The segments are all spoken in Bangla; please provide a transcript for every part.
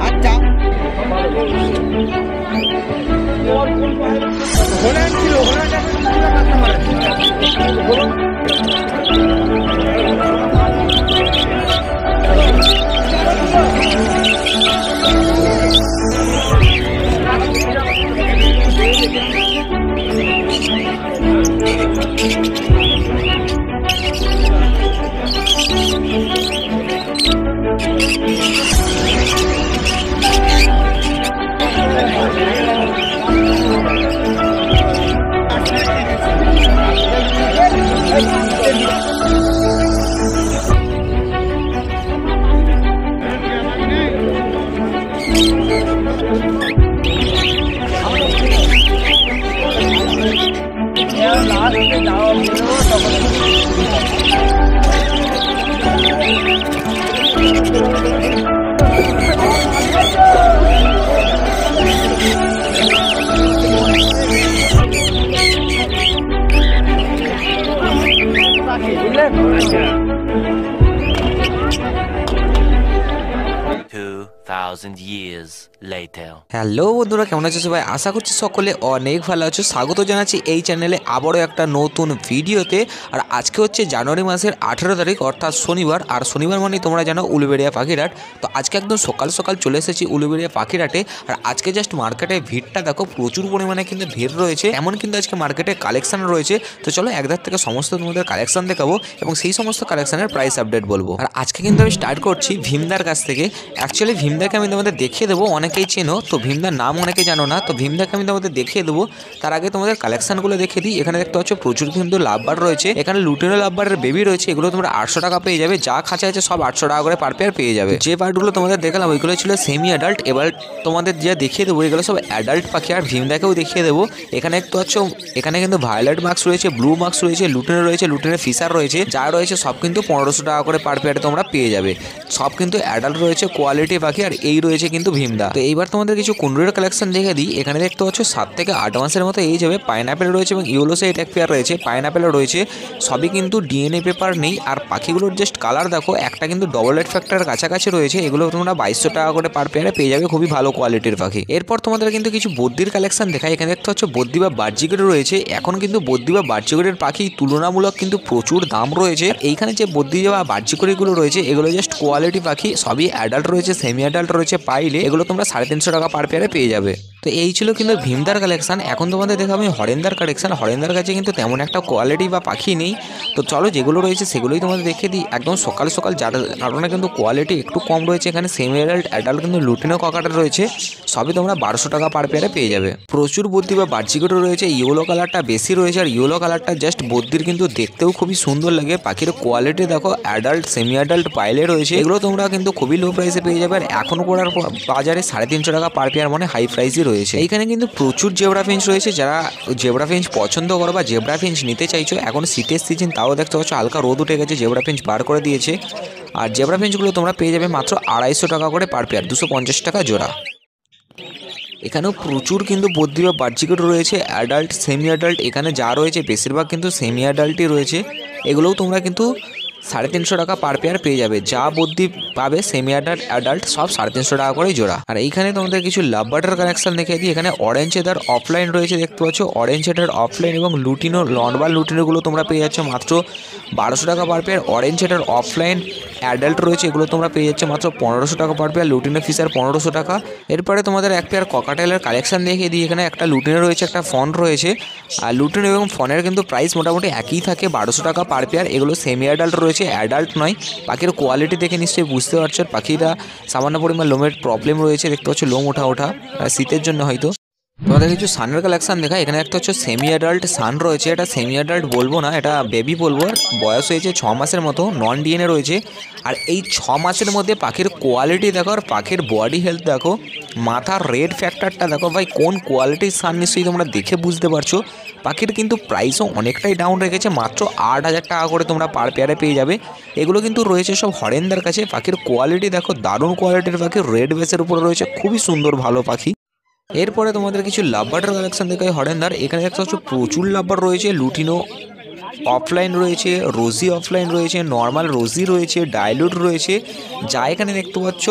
আচ্ছা হোল্যান্ড ছিল, হ্যালো বন্ধুরা, কেমন আছো সবাই? আশা করছি সকলে অনেক ভালো আছো। স্বাগত জানাচ্ছি এই চ্যানেলে আবারও একটা নতুন ভিডিওতে। আর আজকে হচ্ছে জানুয়ারি মাসের 18 তারিখ অর্থাৎ শনিবার। আর শনিবার মানে তোমরা জানো উলুবেড়িয়া পাখিরহাট। তো আজকে একদম সকাল সকাল চলে এসেছি উলুবেড়িয়া পাখিরহাটে। আর আজকে জাস্ট মার্কেটে ভিড়টা দেখো, প্রচুর পরিমাণে কিন্তু ভিড় রয়েছে। এমন কিন্তু আজকে মার্কেটে কালেকশন রয়েছে। তো চলো একদার থেকে সমস্ত তোমাদের কালেকশন দেখাবো এবং সেই সমস্ত কালেকশনের প্রাইস আপডেট বলবো। আর আজকে কিন্তু আমি স্টার্ট করছি ভীমদার কাছ থেকে। অ্যাকচুয়ালি ভীমদাকে আমি তোমাদের দেখিয়ে দেবো, অনেকেই চেনো, তো ভীমদার নাম অনেকে জানো না। তো ভীমদাকে আমি তোমাদের দেখিয়ে দেবো, তার আগে তোমাদের কালেকশনগুলো দেখিয়ে দিই। এখানে দেখতে পাচ্ছ প্রচুর কিন্তু লাভবার রয়েছে। এখানে লুটিনো লাভবারের বেবি রয়েছে, এগুলো তোমরা 800 টাকা পেয়ে যাবে। যা খাঁচা আছে সব 800 টাকা করে পার পেয়ার পেয়ে যাবে। যে পার্টগুলো তোমাদের দেখালাম ওইগুলো ছিল সেমি অ্যাডাল্ট। এবার তোমাদের যা দেখিয়ে দেবো এগুলো সব অ্যাডাল্ট পাখি। আর ভীমদাকেও দেখিয়ে দেবো। এখানে দেখতে পাচ্ছ এখানে কিন্তু ভায়োলেট মার্কস রয়েছে, ব্লু মার্কস রয়েছে, লুটিনো রয়েছে, লুটিনের ফিশার রয়েছে, যা রয়েছে সব কিন্তু 1500 টাকা করে পার পেয়ারে তোমরা পেয়ে যাবে। সব কিন্তু অ্যাডাল্ট রয়েছে, কোয়ালিটি পাখি। আর এই রয়েছে কিন্তু ভীমদা। তো এইবার তোমাদের কিছু কুন্ডুরের কালেকশন দেখে দিই। এখানে দেখতে পাচ্ছ 7 থেকে 8 মাসের মতো এই যাবে। পাইনাপেল রয়েছে এবং ইয়েলো সাইড এক পেয়ার রয়েছে, পাইনাপেলও রয়েছে। সবই কিন্তু ডিএনএ পেপার নেই। আর পাখিগুলোর জাস্ট কালার দেখো, একটা কিন্তু ডবল রেড ফ্যাক্টরের কাছাকাছি রয়েছে। এগুলো তোমরা 2200 টাকা করে পার পেয়ারে পেয়ে যাবে, খুবই ভালো কোয়ালিটির পাখি। এরপর তোমাদের কিন্তু কিছু বদ্দির কালেকশন দেখায়। এখানে দেখতে পাচ্ছ বদ্দি বা বার্জিকেট রয়েছে। এখন কিন্তু বদ্দি বা বার্জিকেটের পাখি তুলনামূলক কিন্তু প্রচুর দাম রয়েছে। এইখানে যে বদ্দি বা বার্জিকরিগুলো রয়েছে এগুলো জাস্ট কোয়ালিটি পাখি, সবই অ্যাডাল্ট রয়েছে, সেমি অ্যাডাল্ট রয়েছে। পাইলে এগুলো তোমরা 350 টাকা পার পেয়ারে পেয়ে যাবে। তো এই ছিল কিন্তু ভীমদার কালেকশন। এখন তোমাদের দেখাবো আমি হরেন্দার কালেকশন। হরেন্দার কাছে কিন্তু তেমন একটা কোয়ালিটি বা পাখি নেই। তো চলো যেগুলো রয়েছে সেগুলোই তোমাদের দেখিয়ে দিই একদম সকাল সকাল, যার কারণে কিন্তু কোয়ালিটি একটু কম রয়েছে। এখানে সেমি অ্যাডাল্ট, অ্যাডাল্ট কিন্তু লুটিনো ককাটা রয়েছে, সবই তোমরা 1200 টাকা পার পেয়ারে পেয়ে যাবে। প্রচুর বদ্দি বা বার্জিকেটও রয়েছে। ইয়েলো কালারটা বেশি রয়েছে। আর ইয়েলো কালারটা জাস্ট বদ্দির কিন্তু দেখতেও খুবই সুন্দর লাগে। পাখির কোয়ালিটি দেখো, অ্যাডাল্ট, সেমি অ্যাডাল্ট পাইলে রয়েছে। এগুলো তোমরা কিন্তু খুবই লো প্রাইসে পেয়ে যাবে। আর এখন করার বাজারে 350 টাকা পার পেয়ার মানে হাই প্রাইসই রয়েছে। এইখানে কিন্তু প্রচুর জেব্রা ফিঞ্চ রয়েছে। যারা জেব্রা ফিঞ্চ পছন্দ করো বা জেব্রা ফিঞ্চ নিতে চাইছো, এখন শীতের সিজন, তাও দেখতে পাচ্ছ হালকা রোদ উঠে গেছে, জেব্রা ফিঞ্চ বার করে দিয়েছে। আর জেব্রা ফিঞ্চগুলো তোমরা পেয়ে যাবে মাত্র 250 টাকা করে পার পেয়ার, 250 টাকা জোড়া। এখানেও প্রচুর কিন্তু বদ্দি বা বার্জিকেট রয়েছে, অ্যাডাল্ট, সেমি অ্যাডাল্ট। এখানে যা রয়েছে বেশিরভাগ কিন্তু সেমি অ্যাডাল্টই রয়েছে। এগুলোও তোমরা কিন্তু 350 টাকা পার পেয়ার পেয়ে যাবে। যা বদ্দি পাবে সেমি অ্যাডাল্ট, অ্যাডাল্ট সব 350 টাকা করে জোড়া। আর এইখানে তোমাদের কিছু লাভবার্ডের কালেকশন দেখিয়ে দিই। এখানে অরেঞ্জ হেডার অফলাইন রয়েছে, দেখতে পাচ্ছ অরেঞ্জ হেডার অফলাইন এবং লুটিনো, নর্মাল লুটিনোগুলো তোমরা পেয়ে যাচ্ছ মাত্র 1200 টাকা per pair. Orange header offline adult রয়েছে, এগুলো তোমরা পেয়ে যাচ্ছ মাত্র 1500 টাকা পার পেয়ার। লুটিনো ফিশার 1500 টাকা। এরপরে তোমাদের এক পেয়ার ককাটেলের কালেকশন দেখিয়ে দিই। এখানে একটা লুটিনো রয়েছে, একটা ফন রয়েছে। আর লুটিনো এবং ফনের কিন্তু প্রাইস মোটামুটি একই থাকে, 1200 টাকা পার পেয়ার। এগুলো সেমি অ্যাডাল্ট রয়েছে, অ্যাডাল্ট নয়। পাখির কোয়ালিটি দেখে নিশ্চয়ই বুঝতে পারছো। পাখিরা সামান্য পরিমাণ লোমের প্রবলেম রয়েছে, দেখতে পাচ্ছ লোম ওঠা শীতের জন্য হয়তো। তোমাদের কিছু সানের কালেকশন দেখা। এখানে একটা হচ্ছে সেমি অ্যাডাল্ট সান রয়েছে। এটা সেমি অ্যাডাল্ট বলবো না, এটা বেবি বলবো। আর বয়স হয়েছে 6 মাসের মতো, নন ডিএনএ রয়েছে। আর এই 6 মাসের মধ্যে পাখির কোয়ালিটি দেখো, আর পাখির বডি হেলথ দেখো, মাথার রেড ফ্যাক্টরটা দেখো। ভাই কোন কোয়ালিটির সান নিশ্চয়ই তোমরা দেখে বুঝতে পারছো। পাখির কিন্তু প্রাইসও অনেকটাই ডাউন রেখেছে, মাত্র 8000 টাকা করে তোমরা পার পেয়ারে পেয়ে যাবে। এগুলো কিন্তু রয়েছে সব হরেন্দার কাছে। পাখির কোয়ালিটি দেখো, দারুণ কোয়ালিটির পাখি, রেড বেসের উপরে রয়েছে, খুবই সুন্দর ভালো পাখি। এরপরে তোমাদের কিছু লাভবার্ডের কালেকশন দেখায় হরেন্দার। এখানে দেখতে পাচ্ছ প্রচুর লাভবার রয়েছে, লুটিনো অফলাইন রয়েছে, রোজি অফলাইন রয়েছে, নর্মাল রোজি রয়েছে, ডাইলুট রয়েছে। যা এখানে দেখতে পাচ্ছ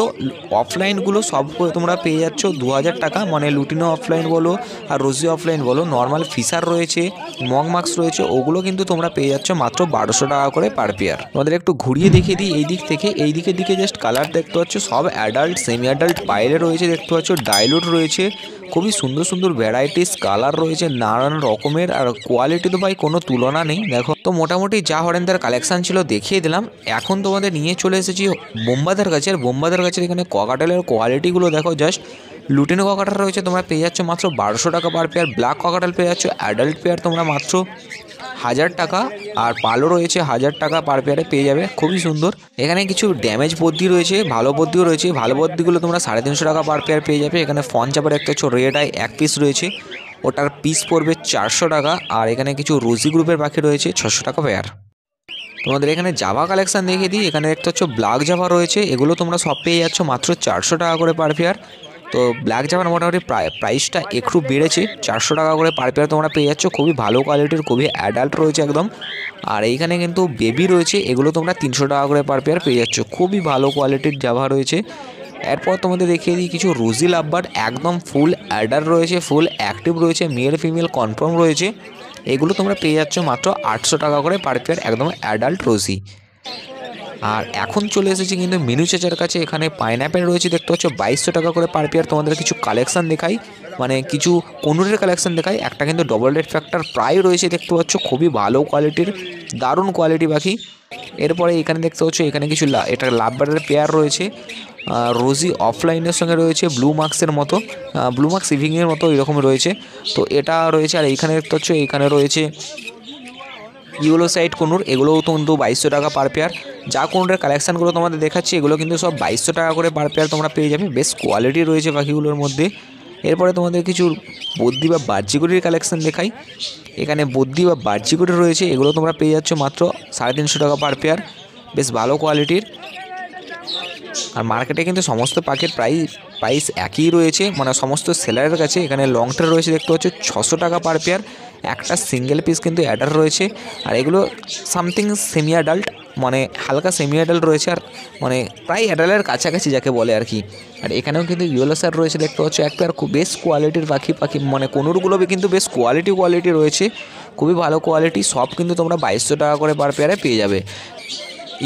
অফলাইনগুলো সব তোমরা পেয়ে যাচ্ছ 2000 টাকা, মানে লুটিনো অফলাইন বলো আর রোজি অফলাইন বলো। নর্মাল ফিশার রয়েছে, মং মাস্ক রয়েছে, ওগুলো কিন্তু তোমরা পেয়ে যাচ্ছ মাত্র 1200 টাকা করে পার পেয়ার। তোমাদের একটু ঘুরিয়ে দেখিয়ে দিই এই দিক থেকে, এই দিকের দিকে জাস্ট কালার দেখতে পাচ্ছ সব অ্যাডাল্ট, সেমি অ্যাডাল্ট পাইলে রয়েছে দেখতে পাচ্ছ, ডাইলুট রয়েছে, খুবই সুন্দর সুন্দর ভ্যারাইটিস কালার রয়েছে নানান রকমের। আর কোয়ালিটি তো ভাই কোনো তুলনা নেই। দেখো তো মোটামুটি যা হরেন্দার কালেকশান ছিল দেখিয়ে দিলাম। এখন তোমাদের নিয়ে চলে এসেছি বোম্বাদার কাছে। আর বোম্বাদার কাছে এখানে ককাটেলের কোয়ালিটিগুলো দেখো জাস্ট। লুটিনো ককাটেল রয়েছে তোমরা পেয়ে যাচ্ছ মাত্র 1200 টাকা পার পেয়ার। ব্ল্যাক ককাটেল পেয়ে যাচ্ছ অ্যাডাল্ট পেয়ার তোমরা মাত্র 1000 টাকা। আর পালও রয়েছে 1000 টাকা পার পেয়ারে পেয়ে যাবে, খুবই সুন্দর। এখানে কিছু ড্যামেজ বদ্যি রয়েছে, ভালো বদ্যিও রয়েছে। ভালো বদ্যিগুলো তোমরা 350 টাকা পার পেয়ার পেয়ে যাবে। এখানে ফন চাপার একটা রেড আই এক পিস রয়েছে, ওটার পিস পড়বে 400 টাকা। আর এখানে কিছু রোজি গ্রুপের পাখি রয়েছে 600 টাকা পেয়ার। তোমাদের এখানে জাভা কালেকশান দেখিয়ে দিই। এখানে দেখতে হচ্ছে ব্ল্যাক জাভা রয়েছে, এগুলো তোমরা সব পেয়ে যাচ্ছ মাত্র 400 টাকা করে পার পেয়ার। তো ব্ল্যাক জাভার মোটামুটি প্রাইসটা একটু বেড়েছে, 400 টাকা করে পার পেয়ার তোমরা পেয়ে যাচ্ছ। খুবই ভালো কোয়ালিটির, খুবই অ্যাডাল্ট রয়েছে একদম। আর এইখানে কিন্তু বেবি রয়েছে, এগুলো তোমরা 300 টাকা করে পার পেয়ার পেয়ে যাচ্ছ। খুবই ভালো কোয়ালিটির জাভা রয়েছে। এরপর তোমাদের দেখিয়ে দিই কিছু রোজি লাভবার্ড, একদম ফুল অ্যাডাল্ট রয়েছে, ফুল অ্যাক্টিভ রয়েছে, মেল ফিমেল কনফার্ম রয়েছে। এগুলো তোমরা পেয়ে যাচ্ছ মাত্র 800 টাকা করে পার পেয়ার, একদম অ্যাডাল্ট রোজি। আর এখন চলে এসেছি কিন্তু মিনু চাচার কাছে। এখানে পাইনঅ্যাপেল রয়েছে দেখতে পাচ্ছ 2200 টাকা করে পার পেয়ার। তোমাদের কিছু কালেকশান দেখাই, মানে কিছু কনুরের কালেকশান দেখাই। একটা কিন্তু ডবল রেড ফ্যাক্টর প্রায় রয়েছে দেখতে পাচ্ছ, খুবই ভালো কোয়ালিটির, দারুণ কোয়ালিটি পাখি। এরপরে এখানে দেখতে পাচ্ছ এখানে কিছু এটা লাভবার্ডের পেয়ার রয়েছে, রোজি অফলাইনের সঙ্গে রয়েছে ব্লু মার্কসের মতো, ব্লু মার্কস ইভিংয়ের মতো এরকম রয়েছে। তো এটা রয়েছে। আর এইখানে দেখতে পাচ্ছ এখানে রয়েছে ইউলো সাইড কোনুর, এগুলোও কিন্তু 2200 টাকা পার পেয়ার। যা কোনুরের কালেকশানগুলো তোমাদের দেখাচ্ছি এগুলো কিন্তু সব 2200 টাকা করে পার পেয়ার তোমরা পেয়ে যাবে। বেশ কোয়ালিটি রয়েছে পাখিগুলোর মধ্যে। এরপরে তোমাদের কিছু বদ্যি বা বাহ্যিকটির কালেকশান দেখাই। এখানে বদ্যি বা বাহ্যিকটি রয়েছে, এগুলো তোমরা পেয়ে যাচ্ছ মাত্র 350 টাকা পার পেয়ার, বেশ ভালো কোয়ালিটির। আর মার্কেটে কিন্তু সমস্ত পাখির প্রাইস একই রয়েছে, মানে সমস্ত সেলারের কাছে। এখানে লংটার রয়েছে দেখতে পাচ্ছ 600 টাকা পার পেয়ার, একটা সিঙ্গেল পিস কিন্তু অ্যাডাল্ট রয়েছে। আর এগুলো সামথিং সেমি অ্যাডাল্ট, মানে হালকা সেমি অ্যাডাল্ট রয়েছে, আর মানে প্রায় অ্যাডাল্টের কাছাকাছি যাকে বলে আর কি। আর এখানেও কিন্তু ইয়েলো স্যার রয়েছে দেখতে পাচ্ছ এক পেয়ার, খুব বেশ কোয়ালিটির পাখি মানে কোনুরগুলো কিন্তু বেশ কোয়ালিটি রয়েছে, খুবই ভালো কোয়ালিটি। সব কিন্তু তোমরা 2200 টাকা করে পার পেয়ারে পেয়ে যাবে।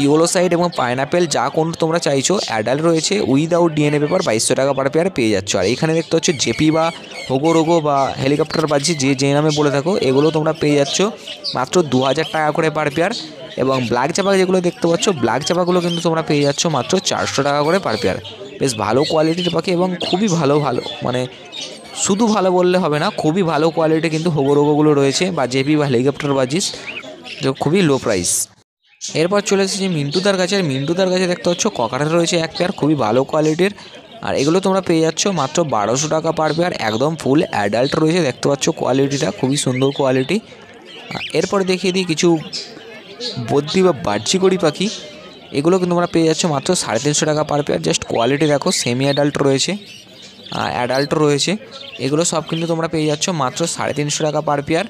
ইয়েলো সাইড এবং পাইনঅ্যাপেল যা কোন তোমরা চাইছো অ্যাডাল্ট রয়েছে উইদাউট ডিএনএ পেপার 2200 টাকা পার পেয়ারে পেয়ে যাচ্ছ। আর এখানে দেখতে হচ্ছে জেপি বা হোগো বা হেলিকপ্টার বাজি যে নামে বলে থাকো, এগুলো তোমরা পেয়ে যাচ্ছ মাত্র 2000 টাকা করে পার পেয়ার। এবং ব্ল্যাক চাপা যেগুলো দেখতে পাচ্ছ, ব্ল্যাক চাপাগুলো কিন্তু তোমরা পেয়ে যাচ্ছ মাত্র 400 টাকা করে পার পেয়ার। বেশ ভালো কোয়ালিটির পাখি এবং খুবই ভালো মানে শুধু ভালো বললে হবে না, খুবই ভালো কোয়ালিটি কিন্তু হোগোগুলো রয়েছে, বা জেপি বা হেলিকপ্টার বাজিস, যে খুবই লো প্রাইস। এরপর চলে এসেছি মিন্টুদার কাছে। আর মিন্টুদার কাছে দেখতে পাচ্ছ ককাটেল রয়েছে এক পেয়ার, খুবই ভালো কোয়ালিটির। আর এগুলো তোমরা পেয়ে যাচ্ছ মাত্র 1200 টাকা পার পেয়ার, একদম ফুল অ্যাডাল্ট রয়েছে দেখতে পাচ্ছ, কোয়ালিটিটা খুবই সুন্দর কোয়ালিটি। এরপরে দেখিয়ে দিই কিছু বদ্যি বা বাহ্যিকটি পাখি, এগুলো কিন্তু তোমরা পেয়ে যাচ্ছ মাত্র 350 টাকা পার পেয়ার। জাস্ট কোয়ালিটি দেখো, সেমি অ্যাডাল্ট রয়েছে, অ্যাডাল্ট রয়েছে, এগুলো সব কিন্তু তোমরা পেয়ে যাচ্ছ মাত্র 350 টাকা পার পেয়ার।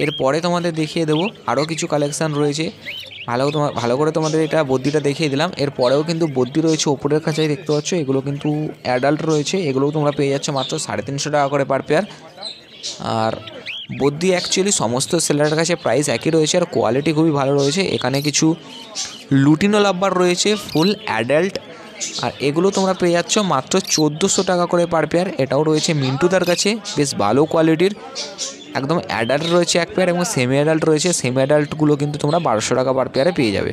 এরপরে তোমাদের দেখিয়ে দেবো আরও কিছু কালেকশান রয়েছে, ভালো করে তোমাদের এটা বদ্যিটা দেখিয়ে দিলাম। এরপরেও কিন্তু বদ্যি রয়েছে ওপরের কাছেই দেখতে পাচ্ছ, এগুলো কিন্তু অ্যাডাল্ট রয়েছে, এগুলোও তোমরা পেয়ে যাচ্ছ মাত্র 350 টাকা করে পার পেয়ার। আর বদ্যি অ্যাকচুয়ালি সমস্ত সেলারের কাছে প্রাইস একই রয়েছে, আর কোয়ালিটি খুবই ভালো রয়েছে। এখানে কিছু লুটিনো লাভবার রয়েছে ফুল অ্যাডাল্ট, আর এগুলো তোমরা পেয়ে যাচ্ছ মাত্র 1400 টাকা করে পার পেয়ার। এটাও রয়েছে মিন্টুদার কাছে, বেশ ভালো কোয়ালিটির, একদম অ্যাডাল্ট রয়েছে এক পেয়ার এবং সেমি অ্যাডাল্ট রয়েছে। সেমি অ্যাডাল্টগুলো কিন্তু তোমরা 1200 টাকা পার পেয়ারে পেয়ে যাবে।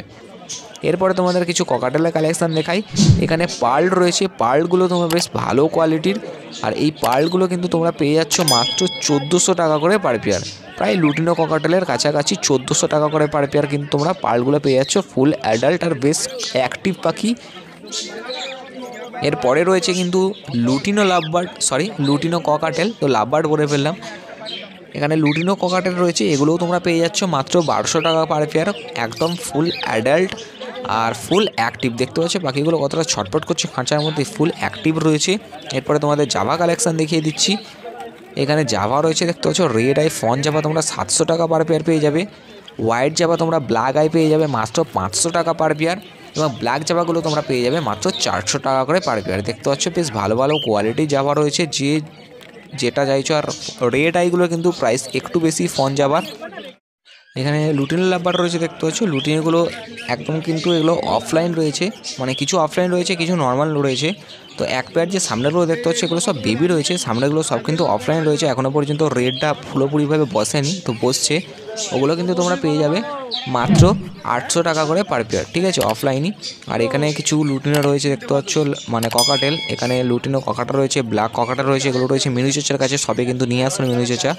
এরপরে তোমাদের কিছু ককাটেলের কালেকশান দেখাই। এখানে পার্ল রয়েছে, পার্লগুলো তোমরা বেশ ভালো কোয়ালিটির, আর এই পার্লগুলো কিন্তু তোমরা পেয়ে যাচ্ছ মাত্র 1400 টাকা করে পার পেয়ার, প্রায় লুটিনো ককাটেলের কাছাকাছি 1400 টাকা করে পার পেয়ার কিন্তু তোমরা পার্লগুলো পেয়ে যাচ্ছ, ফুল অ্যাডাল্ট আর বেশ অ্যাক্টিভ পাখি। এরপরে রয়েছে কিন্তু লুটিনো ককাটেল, তো লাভবার্ড বলে ফেললাম। এখানে লুটিনো ককাটেল রয়েছে, এগুলোও তোমরা পেয়ে যাচ্ছ মাত্র 1200 টাকা পার পেয়ার, একদম ফুল অ্যাডাল্ট আর ফুল অ্যাক্টিভ। দেখতে পাচ্ছ পাখিগুলো কতটা ছটপট করছে খাঁচার মধ্যে, ফুল অ্যাক্টিভ রয়েছে। এরপরে তোমাদের জাভা কালেকশান দেখিয়ে দিচ্ছি। এখানে জাভা রয়েছে দেখতে পাচ্ছ রেড আই ফন জাভা, তোমরা 700 টাকা পার পেয়ার পেয়ে যাবে। হোয়াইট জাবা তোমরা ব্ল্যাক আই পেয়ে যাবে মাত্র 500 টাকা পার পেয়ার, এবং ব্ল্যাক জাবাগুলো তোমরা পেয়ে যাবে মাত্র 400 টাকা করে পার পেয়ার। দেখতে পাচ্ছ বেশ ভালো ভালো কোয়ালিটির জাবা রয়েছে, যেটা চাইছো। আর রেড আইগুলো কিন্তু প্রাইস একটু বেশি ফন জাবার। এখানে লুটিনের লাভবার রয়েছে, দেখতে পাচ্ছ লুটিনগুলো একদম কিন্তু এগুলো অফলাইন রয়েছে, মানে কিছু অফলাইন রয়েছে কিছু নর্মাল রয়েছে। তো এক পেয়ার যে সামনেগুলো দেখতে পাচ্ছ এগুলো সব বেবি রয়েছে, সামনেগুলো সব কিন্তু অফলাইন রয়েছে। এখনও পর্যন্ত রেডটা পুরোপুরিভাবে বসেনি, তো বসছে। ওগুলো কিন্তু তোমরা পেয়ে যাবে মাত্র 800 টাকা করে পার পেয়ার, ঠিক আছে, অফলাইনই। আর এখানে কিছু লুটিনো রয়েছে দেখতে পাচ্ছ, মানে ককাটেল। এখানে লুটিনো ককাটা রয়েছে, ব্ল্যাক ককাটা রয়েছে, এগুলো রয়েছে মিনু চেচার কাছে, সবে কিন্তু নিয়ে আসলো মিনু চেচা।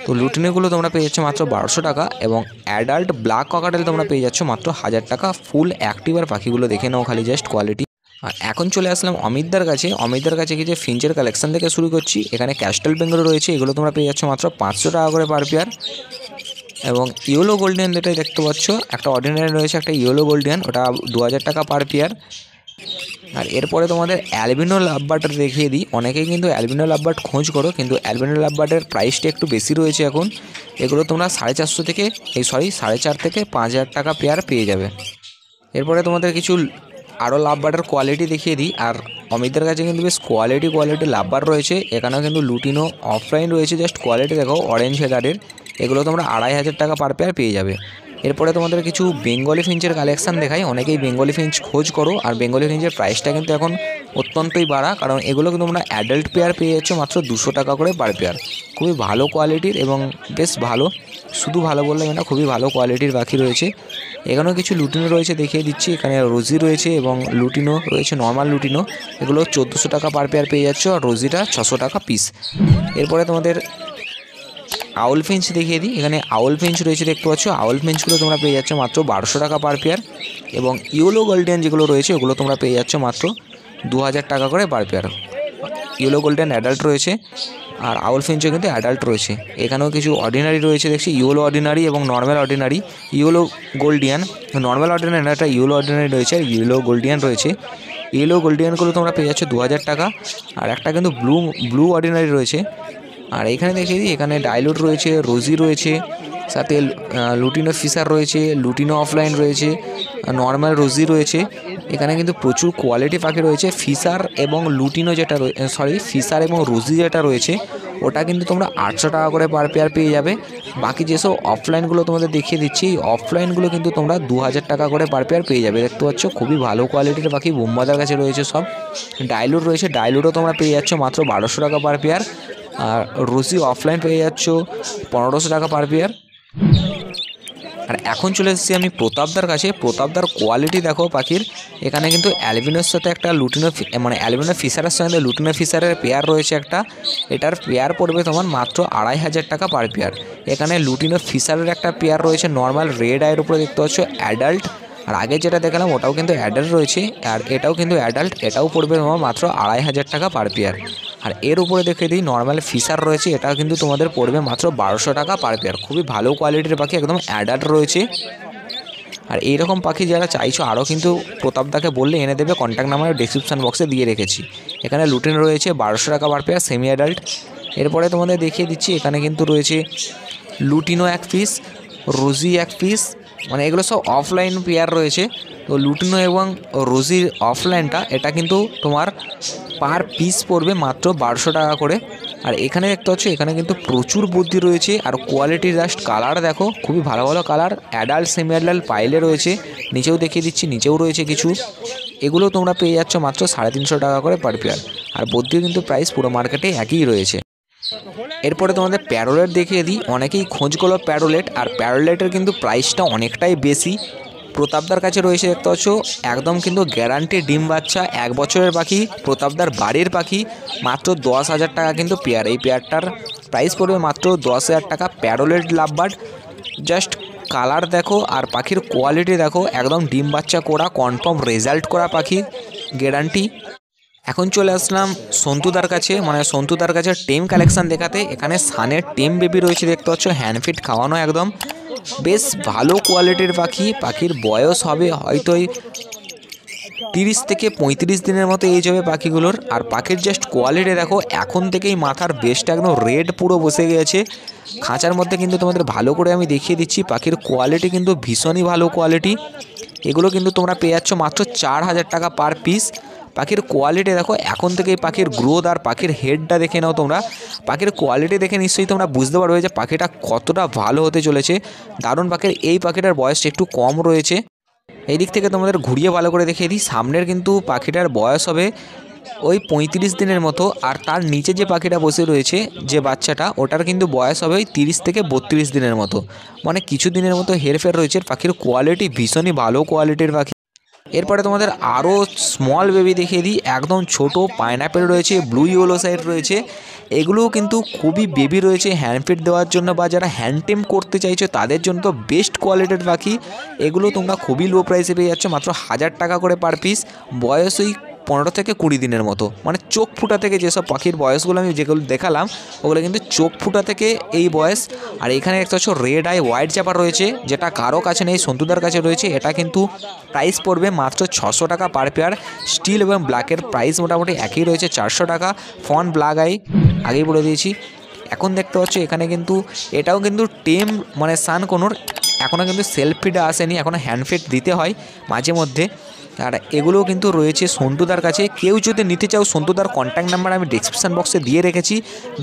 তো লুটিনেগুলো তোমরা পেয়ে যাচ্ছ মাত্র 1200 টাকা, এবং অ্যাডাল্ট ব্ল্যাক ককাটেল তোমরা পেয়ে যাচ্ছ মাত্র 1000 টাকা। ফুল অ্যাক্টিভ আর পাখিগুলো দেখে নাও খালি জাস্ট কোয়ালিটি। আর এখন চলে আসলাম অমিতদার কাছে। অমিতদার কাছে কি যে ফিঞ্চের কালেকশন থেকে শুরু করছি। এখানে ক্যাস্টেল বেঙ্গল রয়েছে, এগুলো তোমরা পেয়ে যাচ্ছ মাত্র 500 টাকা করে পার পেয়ার। এবং ইয়েলো গোল্ডেন যেটাই দেখতে পাচ্ছ, একটা অর্ডিনারি রয়েছে, একটা ইয়েলো গোল্ডেন, ওটা 2000 টাকা পার পেয়ার। আর এরপরে তোমাদের অ্যালবিনো লাভবার্ডটা দেখিয়ে দিই। অনেকেই কিন্তু অ্যালবিনো লাভবার্ড খোঁজ করো, কিন্তু অ্যালবিনো লাভবার্ডের প্রাইসটা একটু বেশি রয়েছে এখন। এগুলো তোমরা 450 থেকে 4.5 থেকে 5000 টাকা পেয়ার পেয়ে যাবে। এরপরে তোমাদের কিছু আরও লাভবার্ডের কোয়ালিটি দেখিয়ে দিই। আর অমিতদের কাছে কিন্তু বেশ কোয়ালিটি লাভবার্ড রয়েছে। এখানেও কিন্তু লুটিনো অফলাইন রয়েছে, জাস্ট কোয়ালিটি দেখো অরেঞ্জ হেডারের। এগুলো তোমরা 2500 টাকা পার পেয়ার পেয়ে যাবে। এরপরে তোমাদের কিছু বেঙ্গলি ফিঞ্চের কালেকশান দেখাই। অনেকেই বেঙ্গলি ফিঞ্চ খোঁজ করো, আর বেঙ্গলি ফিঞ্চের প্রাইসটা কিন্তু এখন অত্যন্তই বাড়া, কারণ এগুলো কিন্তু তোমরা অ্যাডাল্ট পেয়ার পেয়ে যাচ্ছ মাত্র 200 টাকা করে পার পেয়ার। খুবই ভালো কোয়ালিটির এবং বেশ ভালো, শুধু ভালো বললাম না, খুবই ভালো কোয়ালিটির পাখি রয়েছে। এখানেও কিছু লুটিনো রয়েছে, দেখিয়ে দিচ্ছি। এখানে রোজি রয়েছে এবং লুটিনো রয়েছে, নর্মাল লুটিনো। এগুলো 1400 টাকা পার পেয়ার পেয়ে যাচ্ছ, আর রোজিটা 600 টাকা পিস। এরপরে তোমাদের আউল ফিঞ্চ দেখিয়ে দিই। এখানে আউল ফিঞ্চ রয়েছে, দেখতে পাচ্ছ। আউল ফিঞ্চগুলো তোমরা পেয়ে যাচ্ছ মাত্র 1200 টাকা পার পেয়ার। এবং ইয়েলো গোল্ডেন যেগুলো রয়েছে ওগুলো তোমরা পেয়ে যাচ্ছ মাত্র 2000 টাকা করে per pair. Yellow golden adult রয়েছে, আর আউল ফিঞ্চও কিন্তু অ্যাডাল্ট রয়েছে। এখানেও কিছু অর্ডিনারি রয়েছে দেখছি, ইয়েলো অর্ডিনারি এবং normal ordinary. Yellow Gouldian, normal ordinary একটা ইয়েলো অর্ডিনারি রয়েছে, আর ইয়েলো গোল্ডিয়ান রয়েছে। ইয়েলো গোল্ডিয়ানগুলো তোমরা পেয়ে যাচ্ছ 2000 টাকা। আর একটা কিন্তু ব্লু অর্ডিনারি রয়েছে। আর এখানে দেখিয়ে দিই, এখানে ডাইলুট রয়েছে, রোজি রয়েছে, সাথে লুটিনো ফিশার রয়েছে, লুটিনো অফলাইন রয়েছে, নর্মাল রোজি রয়েছে। এখানে কিন্তু প্রচুর কোয়ালিটি পাখি রয়েছে। ফিশার এবং লুটিনো যেটা ফিশার এবং রোজি যেটা রয়েছে ওটা কিন্তু তোমরা 800 টাকা করে পার পেয়ার পেয়ে যাবে। বাকি যেসব অফলাইনগুলো তোমাদের দেখিয়ে দিচ্ছি, এই অফলাইনগুলো কিন্তু তোমরা 2000 টাকা করে পার পেয়ার পেয়ে যাবে। দেখতে পাচ্ছ খুবই ভালো কোয়ালিটির পাখি, বোম্বাদার কাছে রয়েছে সব। ডাইলুট রয়েছে, ডাইলুটও তোমরা পেয়ে যাচ্ছ মাত্র 1200 টাকা পার পেয়ার। আর রোজি অফলাইন পেয়ে যাচ্ছ 1500 টাকা পার পেয়ার। আর এখন চলে এসেছি আমি প্রতাপদার কাছে। প্রতাপদার কোয়ালিটি দেখো পাখির। এখানে কিন্তু অ্যালবিনোর সাথে একটা লুটিনো, মানে অ্যালবিনো ফিশারের সঙ্গে লুটিনো ফিশারের পেয়ার রয়েছে একটা। এটার পেয়ার পড়বে তোমার মাত্র 2500 টাকা পার পেয়ার। এখানে লুটিনো ফিশারের একটা পেয়ার রয়েছে নর্মাল রেড আইয়ের উপরে, দেখতে পাচ্ছ অ্যাডাল্ট। আর আগে যেটা দেখালাম ওটাও কিন্তু অ্যাডাল্ট রয়েছে, আর এটাও কিন্তু অ্যাডাল্ট। এটাও পড়বে তোমার মাত্র 2500 টাকা পার পেয়ার। আর এর উপরে দেখে দিই নর্মাল ফিশার রয়েছে, এটাও কিন্তু তোমাদের পড়বে মাত্র 1200 টাকা পার পেয়ার। খুবই ভালো কোয়ালিটির পাখি, একদম অ্যাডাল্ট রয়েছে। আর এইরকম পাখি যারা চাইছো আরও কিন্তু প্রতাপদাকে বললে এনে দেবে, কন্ট্যাক্ট নাম্বার ডিসক্রিপশান বক্সে দিয়ে রেখেছি। এখানে লুটিন রয়েছে 1200 টাকা পার পেয়ার, সেমি অ্যাডাল্ট। এরপরে তোমাদের দেখিয়ে দিচ্ছি, এখানে কিন্তু রয়েছে লুটিনো এক পিস, রোজি এক পিস, মানে এগুলো সব অফলাইন পেয়ার রয়েছে। তো লুটিনো এবং রোজির অফলাইনটা এটা কিন্তু তোমার পার পিস পড়বে মাত্র 1200 টাকা করে। আর এখানে দেখতে পাচ্ছ এখানে কিন্তু প্রচুর বুদ্ধি রয়েছে, আর কোয়ালিটি জাস্ট কালার দেখো, খুবই ভালো ভালো কালার। অ্যাডাল্ট সেমি অ্যাডাল্ট পাইলে রয়েছে, নিচেও দেখিয়ে দিচ্ছি, নিচেও রয়েছে কিছু। এগুলো তোমরা পেয়ে যাচ্ছ মাত্র 350 টাকা করে পার পেয়ার। আর বুদ্ধিও কিন্তু প্রাইস পুরো মার্কেটে একই রয়েছে। এরপরে তোমাদের প্যারোলেট দেখিয়ে দিই। অনেকেই খোঁজ করলো প্যারোলেট, আর প্যারোলেটের কিন্তু প্রাইসটা অনেকটাই বেশি। প্রতাপদার কাছে রয়েছে, দেখতে পাচ্ছ একদম কিন্তু গ্যারান্টি ডিম বাচ্চা 1 বছরের পাখি, প্রতাপদার বাড়ির পাখি, মাত্র 10,000 টাকা কিন্তু পেয়ার। এই পেয়ারটার প্রাইস পড়বে মাত্র 10,000 টাকা। প্যারোলেট লাভবার্ড, জাস্ট কালার দেখো আর পাখির কোয়ালিটি দেখো, একদম ডিম বাচ্চা করা কনফার্ম রেজাল্ট করা পাখি, গ্যারান্টি। এখন চলে আসলাম সন্তুদার কাছে, মানে সন্তুদার কাছে টেম কালেকশান দেখাতে। এখানে সানের টেম বেবি রয়েছে, দেখতে পাচ্ছ হ্যান্ডফিট খাওয়ানো, একদম বেশ ভালো কোয়ালিটির পাখি। পাখির বয়স হবে হয়তো 30 থেকে 35 দিনের মতো এজ হবে পাখিগুলোর। আর পাখির জাস্ট কোয়ালিটি দেখো, এখন থেকেই মাথার বেসটা একদম রেড পুরো বসে গেছে। খাঁচার মধ্যে কিন্তু তোমাদের ভালো করে আমি দেখিয়ে দিচ্ছি, পাখির কোয়ালিটি কিন্তু ভীষণই ভালো কোয়ালিটি। এগুলো কিন্তু তোমরা পেয়ে যাচ্ছ মাত্র 4000 টাকা পার পিস। পাখির কোয়ালিটি দেখো, এখন থেকেই পাখির গ্রোথ আর পাখির হেডটা দেখে নাও তোমরা। পাখির কোয়ালিটি দেখে নিশ্চয়ই তোমরা বুঝতে পারবে যে পাখিটা কতটা ভালো হতে চলেছে। দারুণ পাখির এই পাখিটার বয়সটা একটু কম রয়েছে। এই দিক থেকে তোমাদের ঘুরিয়ে ভালো করে দেখিয়ে দিই, সামনের কিন্তু পাখিটার বয়স হবে ওই 35 দিনের মতো। আর তার নিচে যে পাখিটা বসে রয়েছে যে বাচ্চাটা, ওটার কিন্তু বয়স হবে ওই 30 থেকে 32 দিনের মতো, মানে কিছু দিনের মতো হেরফের রয়েছে। পাখির কোয়ালিটি ভীষণই ভালো কোয়ালিটির পাখি। এরপরে তোমাদের আরও স্মল বেবি দেখিয়ে দিই, একদম ছোট পাইনঅ্যাপেল রয়েছে, ব্লু ইয়েলো সাইড রয়েছে। এগুলোও কিন্তু খুবই বেবি রয়েছে হ্যান্ডফিড দেওয়ার জন্য, বা যারা হ্যান্ডটেম করতে চাইছো তাদের জন্য তো বেস্ট কোয়ালিটির পাখি। এগুলো তোমরা খুবই লো প্রাইসে পেয়ে যাচ্ছ মাত্র 1000 টাকা করে পার পিস। বয়স ওই 15 থেকে 20 দিনের মতো, মানে চোখ ফুটা থেকে যেসব পাখির বয়সগুলো আমি যেগুলো দেখালাম ওগুলো কিন্তু চোখ ফুটা থেকে এই বয়স। আর এখানে একটা হচ্ছে রেড আই হোয়াইট চাপা রয়েছে, যেটা কারো কাছে নেই, সন্তুদার কাছে রয়েছে। এটা কিন্তু প্রাইস পড়বে মাত্র 600 টাকা পার পেয়ার। স্টিল এবং ব্ল্যাকের প্রাইস মোটামুটি একই রয়েছে, 400 টাকা। ফন ব্ল্যাক আই আগেই বলে দিয়েছি। এখন দেখতে পাচ্ছ এখানে কিন্তু এটাও কিন্তু টেম, মানে সান কোনোর এখনও কিন্তু সেলফ ফিডে আসেনি, এখনও হ্যান্ড ফিড দিতে হয় মাঝে মধ্যে। আর এগুলোও কিন্তু রয়েছে সন্তুদার কাছে। কেউ যদি নিতে চাও, সন্তুদার কন্ট্যাক্ট নাম্বার আমি ডিসক্রিপশান বক্সে দিয়ে রেখেছি।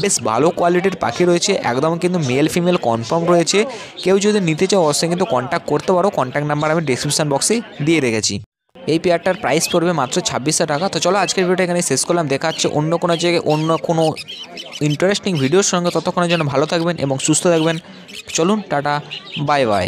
বেশ ভালো কোয়ালিটির পাখি রয়েছে, একদম কিন্তু মেল ফিমেল কনফার্ম রয়েছে। কেউ যদি নিতে চাও অবশ্যই কিন্তু কন্ট্যাক্ট করতে পারো, কন্ট্যাক্ট নাম্বার আমি ডিসক্রিপশান বক্সে দিয়ে রেখেছি। এই পেয়ারটার প্রাইস পড়বে মাত্র 2600 টাকা। তো চলো আজকের ভিডিওটা এখানে শেষ করলাম, দেখা হচ্ছে অন্য কোনো জায়গায় অন্য কোনো ইন্টারেস্টিং ভিডিওর সঙ্গে। ততক্ষণের জন্য ভালো থাকবেন এবং সুস্থ থাকবেন। চলুন টাটা, বাই বাই।